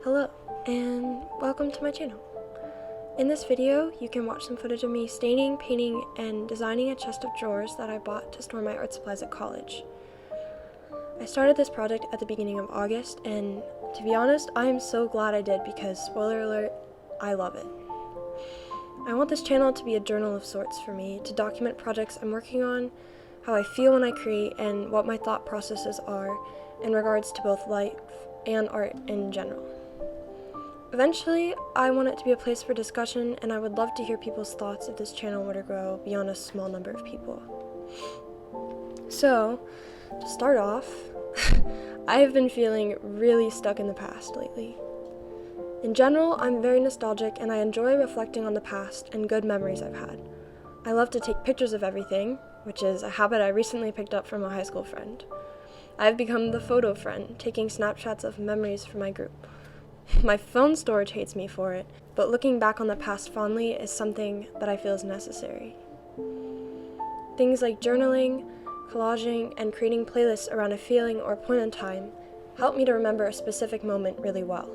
Hello, and welcome to my channel. In this video, you can watch some footage of me staining, painting, and designing a chest of drawers that I bought to store my art supplies at college. I started this project at the beginning of August, and to be honest, I am so glad I did because, spoiler alert, I love it. I want this channel to be a journal of sorts for me, to document projects I'm working on, how I feel when I create, and what my thought processes are in regards to both life and art in general. Eventually, I want it to be a place for discussion, and I would love to hear people's thoughts if this channel were to grow beyond a small number of people. So, to start off, I have been feeling really stuck in the past lately. In general, I'm very nostalgic and I enjoy reflecting on the past and good memories I've had. I love to take pictures of everything, which is a habit I recently picked up from a high school friend. I've become the photo friend, taking snapshots of memories for my group. My phone storage hates me for it, but looking back on the past fondly is something that I feel is necessary. Things like journaling, collaging, and creating playlists around a feeling or point in time help me to remember a specific moment really well.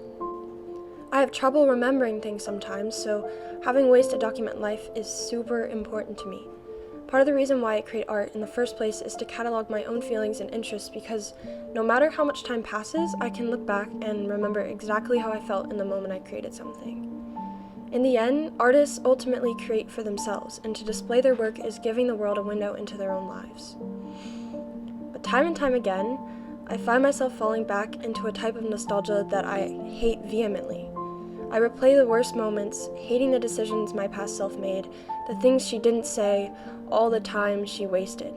I have trouble remembering things sometimes, so having ways to document life is super important to me. Part of the reason why I create art in the first place is to catalog my own feelings and interests because no matter how much time passes, I can look back and remember exactly how I felt in the moment I created something. In the end, artists ultimately create for themselves, and to display their work is giving the world a window into their own lives. But time and time again, I find myself falling back into a type of nostalgia that I hate vehemently. I replay the worst moments, hating the decisions my past self made, the things she didn't say, all the time she wasted.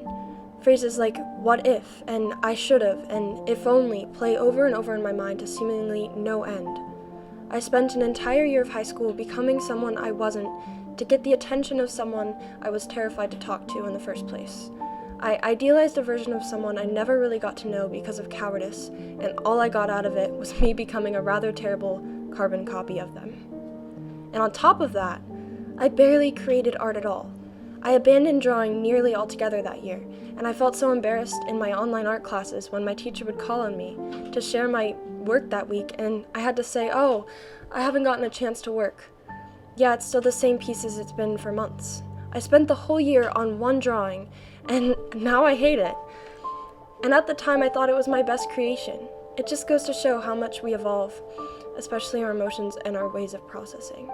Phrases like, what if, and I should've, and if only, play over and over in my mind to seemingly no end. I spent an entire year of high school becoming someone I wasn't to get the attention of someone I was terrified to talk to in the first place. I idealized a version of someone I never really got to know because of cowardice, and all I got out of it was me becoming a rather terrible carbon copy of them. And on top of that, I barely created art at all. I abandoned drawing nearly altogether that year, and I felt so embarrassed in my online art classes when my teacher would call on me to share my work that week, and I had to say, oh, I haven't gotten a chance to work. Yeah, it's still the same piece as it's been for months. I spent the whole year on one drawing, and now I hate it. And at the time, I thought it was my best creation. It just goes to show how much we evolve, especially our emotions and our ways of processing.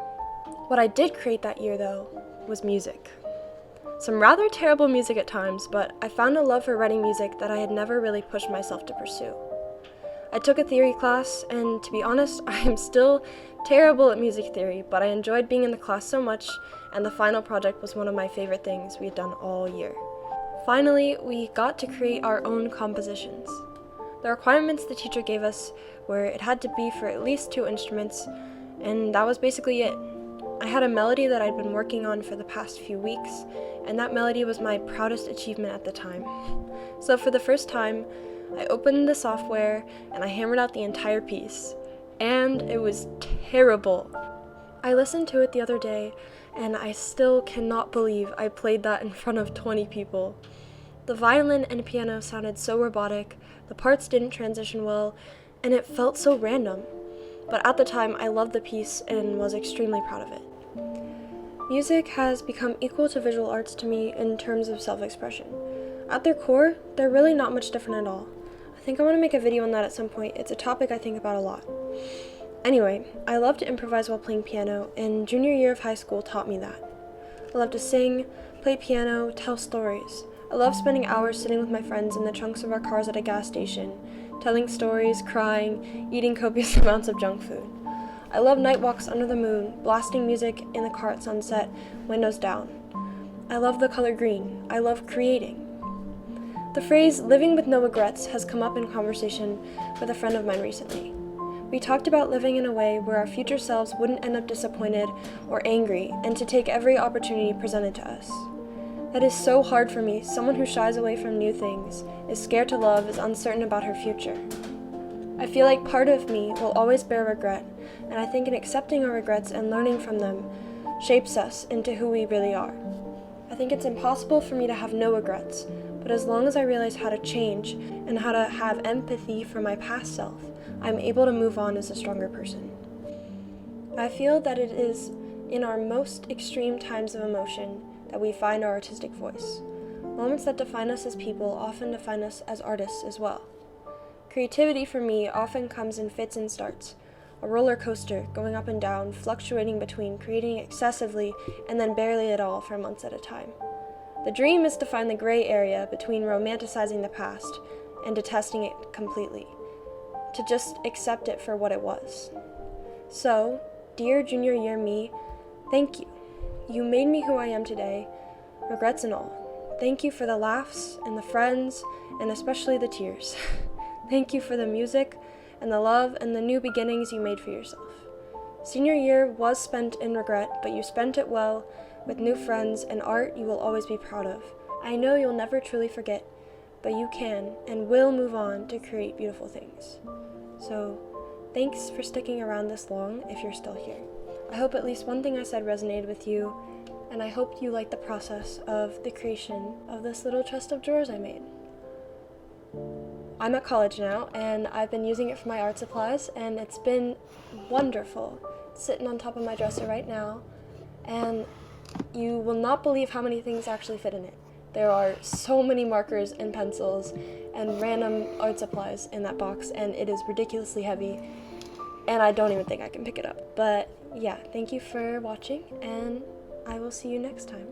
What I did create that year, though, was music. Some rather terrible music at times, but I found a love for writing music that I had never really pushed myself to pursue. I took a theory class, and to be honest, I am still terrible at music theory, but I enjoyed being in the class so much, and the final project was one of my favorite things we had done all year. Finally, we got to create our own compositions. The requirements the teacher gave us were it had to be for at least 2 instruments, and that was basically it. I had a melody that I'd been working on for the past few weeks, and that melody was my proudest achievement at the time. So for the first time, I opened the software and I hammered out the entire piece, and it was terrible. I listened to it the other day, and I still cannot believe I played that in front of 20 people. The violin and piano sounded so robotic, the parts didn't transition well, and it felt so random. But at the time, I loved the piece and was extremely proud of it. Music has become equal to visual arts to me in terms of self-expression. At their core, they're really not much different at all. I think I want to make a video on that at some point. It's a topic I think about a lot. Anyway, I love to improvise while playing piano, and junior year of high school taught me that. I love to sing, play piano, tell stories. I love spending hours sitting with my friends in the trunks of our cars at a gas station, telling stories, crying, eating copious amounts of junk food. I love night walks under the moon, blasting music in the car at sunset, windows down. I love the color green. I love creating. The phrase living with no regrets has come up in conversation with a friend of mine recently. We talked about living in a way where our future selves wouldn't end up disappointed or angry, and to take every opportunity presented to us. That is so hard for me, someone who shies away from new things, is scared to love, is uncertain about her future. I feel like part of me will always bear regret, and I think in accepting our regrets and learning from them shapes us into who we really are. I think it's impossible for me to have no regrets, but as long as I realize how to change and how to have empathy for my past self, I'm able to move on as a stronger person. I feel that it is in our most extreme times of emotion that we find our artistic voice. Moments that define us as people often define us as artists as well. Creativity for me often comes in fits and starts, a roller coaster going up and down, fluctuating between creating excessively and then barely at all for months at a time. The dream is to find the gray area between romanticizing the past and detesting it completely, to just accept it for what it was. So, dear junior year me, thank you. You made me who I am today, regrets and all. Thank you for the laughs and the friends and especially the tears. Thank you for the music and the love and the new beginnings you made for yourself. Senior year was spent in regret, but you spent it well with new friends and art you will always be proud of. I know you'll never truly forget, but you can and will move on to create beautiful things. So, thanks for sticking around this long if you're still here. I hope at least one thing I said resonated with you, and I hope you like the process of the creation of this little chest of drawers I made. I'm at college now, and I've been using it for my art supplies, and it's been wonderful. It's sitting on top of my dresser right now, and you will not believe how many things actually fit in it. There are so many markers and pencils and random art supplies in that box, and it is ridiculously heavy, and I don't even think I can pick it up. But yeah, thank you for watching, and I will see you next time.